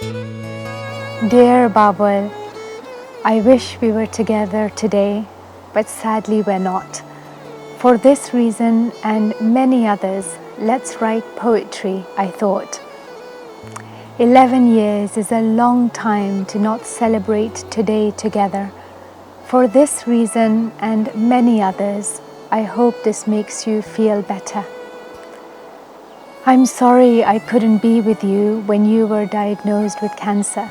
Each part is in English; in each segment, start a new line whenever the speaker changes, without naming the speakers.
Dear Babul, I wish we were together today, but sadly we're not. For this reason and many others, let's write poetry, I thought. 11 years is a long time to not celebrate today together. For this reason and many others, I hope this makes you feel better. I'm sorry I couldn't be with you when you were diagnosed with cancer.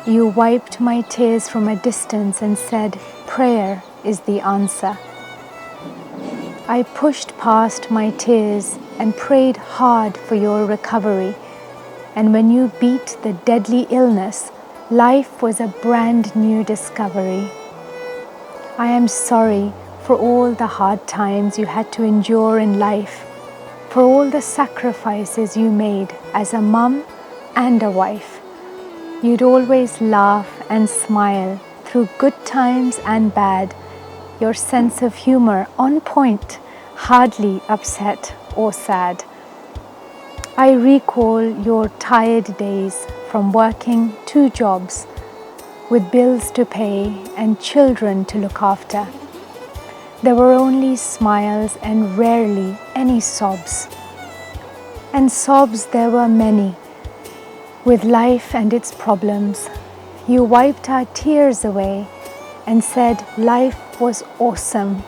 You wiped my tears from a distance and said, prayer is the answer. I pushed past my tears and prayed hard for your recovery. And when you beat the deadly illness, life was a brand new discovery. I am sorry for all the hard times you had to endure in life, for all the sacrifices you made as a mum and a wife. You'd always laugh and smile through good times and bad, your sense of humour on point, hardly upset or sad. I recall your tired days from working 2 jobs, with bills to pay and children to look after. There were only smiles and rarely any sobs. And sobs there were many. With life and its problems, you wiped our tears away and said life was awesome.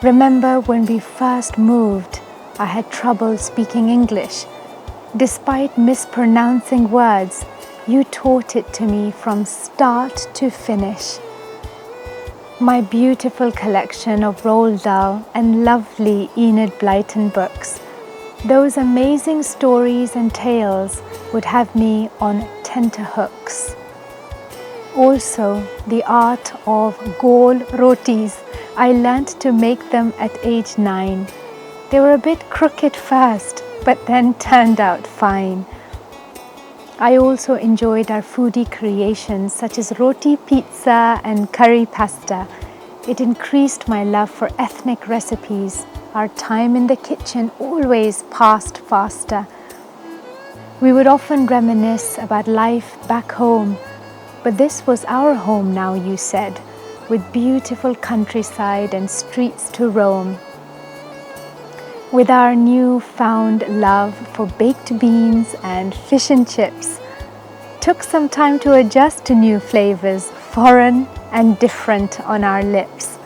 Remember when we first moved, I had trouble speaking English. Despite mispronouncing words, you taught it to me from start to finish. My beautiful collection of Roald Dahl and lovely Enid Blyton books, those amazing stories and tales would have me on tenterhooks. Also, the art of gol rotis, I learnt to make them at age 9. They were a bit crooked first, but then turned out fine. I also enjoyed our foodie creations such as roti pizza and curry pasta. It increased my love for ethnic recipes. Our time in the kitchen always passed faster. We would often reminisce about life back home, but this was our home now, you said, with beautiful countryside and streets to roam. With our new-found love for baked beans and fish and chips, took some time to adjust to new flavors, foreign and different on our lips.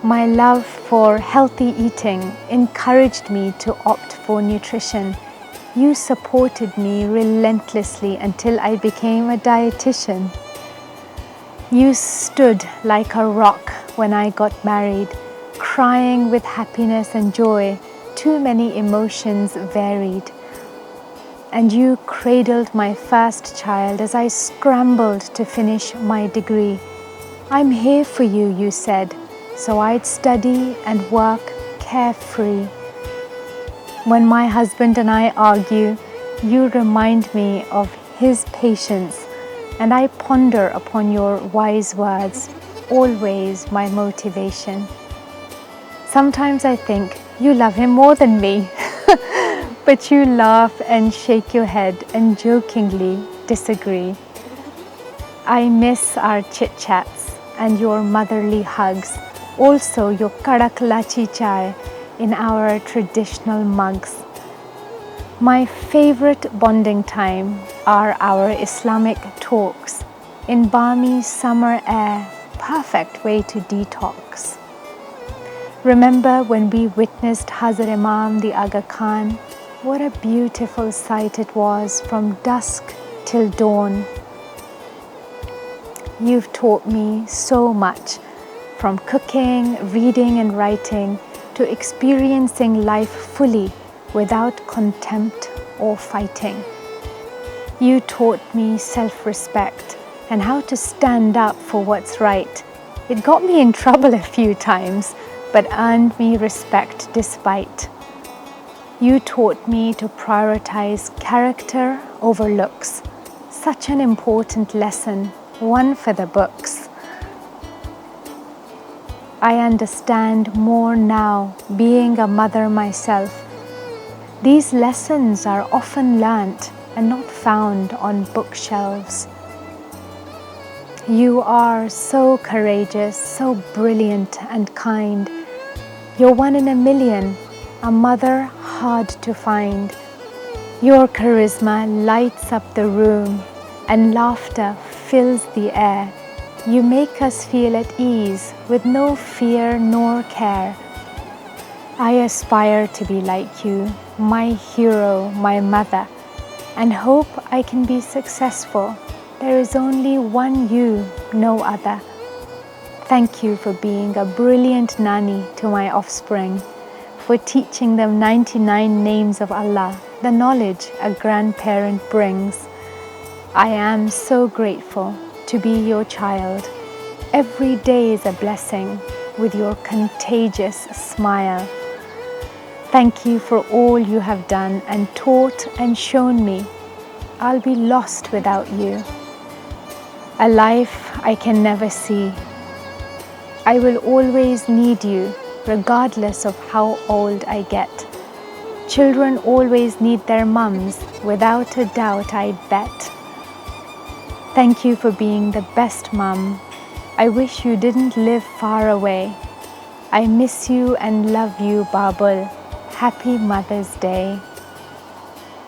My love for healthy eating encouraged me to opt for nutrition. You supported me relentlessly until I became a dietitian. You stood like a rock when I got married, crying with happiness and joy, too many emotions varied. And you cradled my first child as I scrambled to finish my degree. I'm here for you, you said, so I'd study and work carefree. When my husband and I argue, you remind me of his patience, and I ponder upon your wise words, always my motivation. Sometimes I think you love him more than me, but you laugh and shake your head and jokingly disagree. I miss our chit-chats and your motherly hugs, also your kadak lachi chai in our traditional mugs. My favorite bonding time are our Islamic talks in balmy summer air, perfect way to detox. Remember when we witnessed Hazar Imam the Aga Khan? What a beautiful sight it was from dusk till dawn. You've taught me so much, from cooking, reading and writing, to experiencing life fully without contempt or fighting. You taught me self-respect and how to stand up for what's right. It got me in trouble a few times, but earned me respect despite. You taught me to prioritize character over looks. Such an important lesson, one for the books. I understand more now, being a mother myself. These lessons are often learnt and not found on bookshelves. You are so courageous, so brilliant and kind. You're one in a million, a mother hard to find. Your charisma lights up the room and laughter fills the air. You make us feel at ease with no fear nor care. I aspire to be like you, my hero, my mother, and hope I can be successful. There is only one you, no other. Thank you for being a brilliant nanny to my offspring, for teaching them 99 names of Allah, the knowledge a grandparent brings. I am so grateful to be your child. Every day is a blessing with your contagious smile. Thank you for all you have done and taught and shown me. I'll be lost without you. A life I can never see. I will always need you, regardless of how old I get. Children always need their mums, without a doubt, I bet. Thank you for being the best mum. I wish you didn't live far away. I miss you and love you, Babul. Happy Mother's Day.